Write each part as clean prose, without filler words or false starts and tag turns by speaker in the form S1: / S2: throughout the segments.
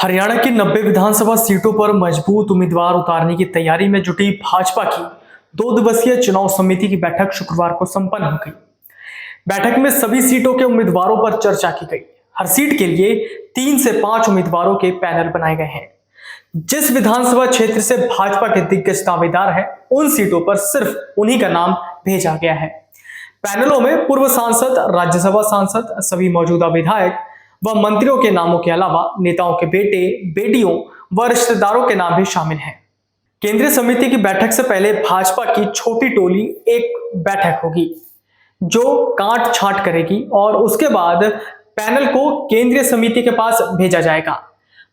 S1: हरियाणा की 90 विधानसभा सीटों पर मजबूत उम्मीदवार उतारने की तैयारी में जुटी भाजपा की 2 दिवसीय चुनाव समिति की बैठक शुक्रवार को संपन्न हो गई। बैठक में सभी सीटों के उम्मीदवारों पर चर्चा की गई। हर सीट के लिए 3 से 5 उम्मीदवारों के पैनल बनाए गए हैं। जिस विधानसभा क्षेत्र से भाजपा के दिग्गज दावेदार हैं, उन सीटों पर सिर्फ उन्हीं का नाम भेजा गया है। पैनलों में पूर्व सांसद, राज्यसभा सांसद, सभी मौजूदा विधायक व मंत्रियों के नामों के अलावा नेताओं के बेटे, बेटियों व रिश्तेदारों के नाम भी शामिल हैं। केंद्रीय समिति की बैठक से पहले भाजपा की छोटी टोली एक बैठक होगी जो काट छांट करेगी और उसके बाद पैनल को केंद्रीय समिति के पास भेजा जाएगा।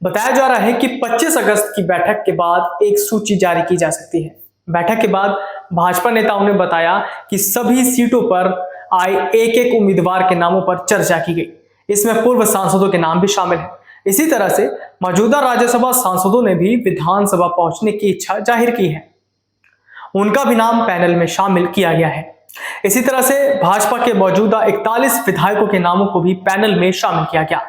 S1: बताया जा रहा है कि 25 अगस्त की बैठक के बाद एक सूची जारी की जा सकती है। बैठक के बाद भाजपा नेताओं ने बताया कि सभी सीटों पर आए एक एक उम्मीदवार के नामों पर चर्चा की गई। इसमें पूर्व सांसदों के नाम भी शामिल हैं। इसी तरह से मौजूदा राज्यसभा सांसदों ने भी विधानसभा पहुंचने की इच्छा जाहिर की है। उनका भी नाम पैनल में शामिल किया गया है। इसी तरह से भाजपा के मौजूदा 41 विधायकों के नामों को भी पैनल में शामिल किया गया।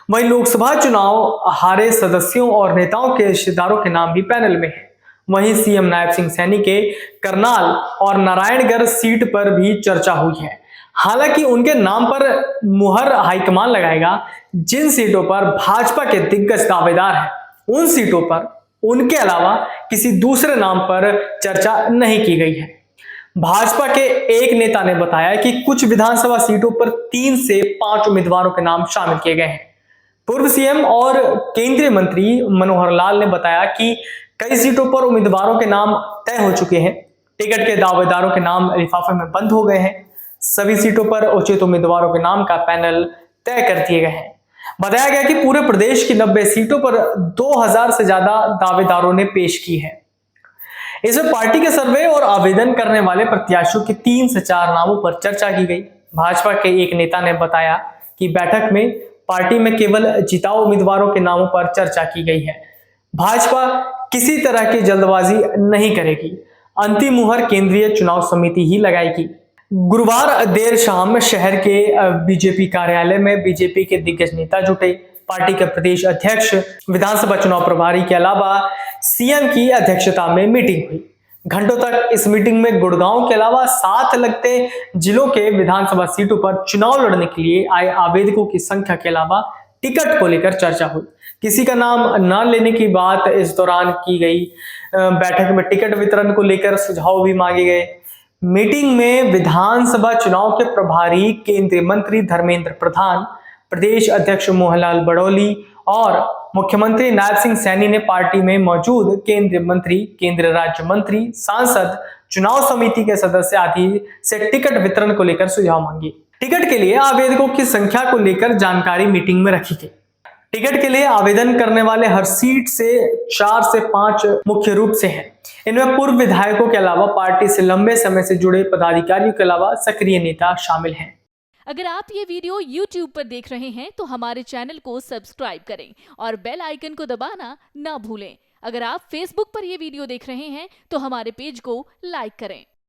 S1: वहीं लोकसभा चुनाव हारे सदस्यों और नेताओं के रिश्तेदारों के नाम भी पैनल में है। वहीं सीएम नायब सिंह सैनी के करनाल और नारायणगढ़ सीट पर भी चर्चा हुई है। हालांकि उनके नाम पर मुहर हाईकमान लगाएगा। जिन सीटों पर भाजपा के दिग्गज दावेदार हैं, उन सीटों पर उनके अलावा किसी दूसरे नाम पर चर्चा नहीं की गई है। भाजपा के एक नेता ने बताया कि कुछ विधानसभा सीटों पर 3 से 5 उम्मीदवारों के नाम शामिल किए गए हैं। पूर्व सीएम और केंद्रीय मंत्री मनोहर लाल ने बताया कि कई सीटों पर उम्मीदवारों के नाम तय हो चुके हैं। टिकट के दावेदारों के नाम लिफाफे में बंद हो गए हैं। सभी सीटों पर उचित उम्मीदवारों के नाम का पैनल तय कर दिए गए हैं। बताया गया कि पूरे प्रदेश की 90 सीटों पर 2000 से ज्यादा दावेदारों ने पेश की है। इसमें पार्टी के सर्वे और आवेदन करने वाले प्रत्याशियों के 3 से 4 नामों पर चर्चा की गई। भाजपा के एक नेता ने बताया कि बैठक में पार्टी में केवल जिताऊ उम्मीदवारों के नामों पर चर्चा की गई है। भाजपा किसी तरह की जल्दबाजी नहीं करेगी। अंतिम मुहर केंद्रीय चुनाव समिति ही लगाएगी। गुरुवार देर शाम शहर के बीजेपी कार्यालय में बीजेपी के दिग्गज नेता जुटे। पार्टी के प्रदेश अध्यक्ष, विधानसभा चुनाव प्रभारी के अलावा सीएम की अध्यक्षता में मीटिंग हुई। घंटों तक इस मीटिंग में गुड़गांव के अलावा साथ लगते जिलों के विधानसभा सीटों पर चुनाव लड़ने के लिए आए आवेदकों की संख्या के अलावा टिकट को लेकर चर्चा हुई। किसी का नाम न लेने की बात इस दौरान की गई। बैठक में टिकट वितरण को लेकर सुझाव भी मांगे गए। मीटिंग में विधानसभा चुनाव के प्रभारी केंद्रीय मंत्री धर्मेंद्र प्रधान, प्रदेश अध्यक्ष मोहनलाल बड़ौली और मुख्यमंत्री नायब सिंह सैनी ने पार्टी में मौजूद केंद्रीय मंत्री, केंद्रीय राज्य मंत्री, सांसद, चुनाव समिति के सदस्य आदि से टिकट वितरण को लेकर सुझाव मांगे। टिकट के लिए आवेदकों की संख्या को लेकर जानकारी मीटिंग में रखी गई। टिकट के लिए आवेदन करने वाले हर सीट से 4 से 5 मुख्य रूप से हैं। इनमें पूर्व विधायकों के अलावा पार्टी से लंबे समय से जुड़े पदाधिकारियों के अलावा सक्रिय नेता शामिल हैं।
S2: अगर आप ये वीडियो YouTube पर देख रहे हैं तो हमारे चैनल को सब्सक्राइब करें और बेल आइकन को दबाना ना भूलें। अगर आप Facebook पर ये वीडियो देख रहे हैं तो हमारे पेज को लाइक करें।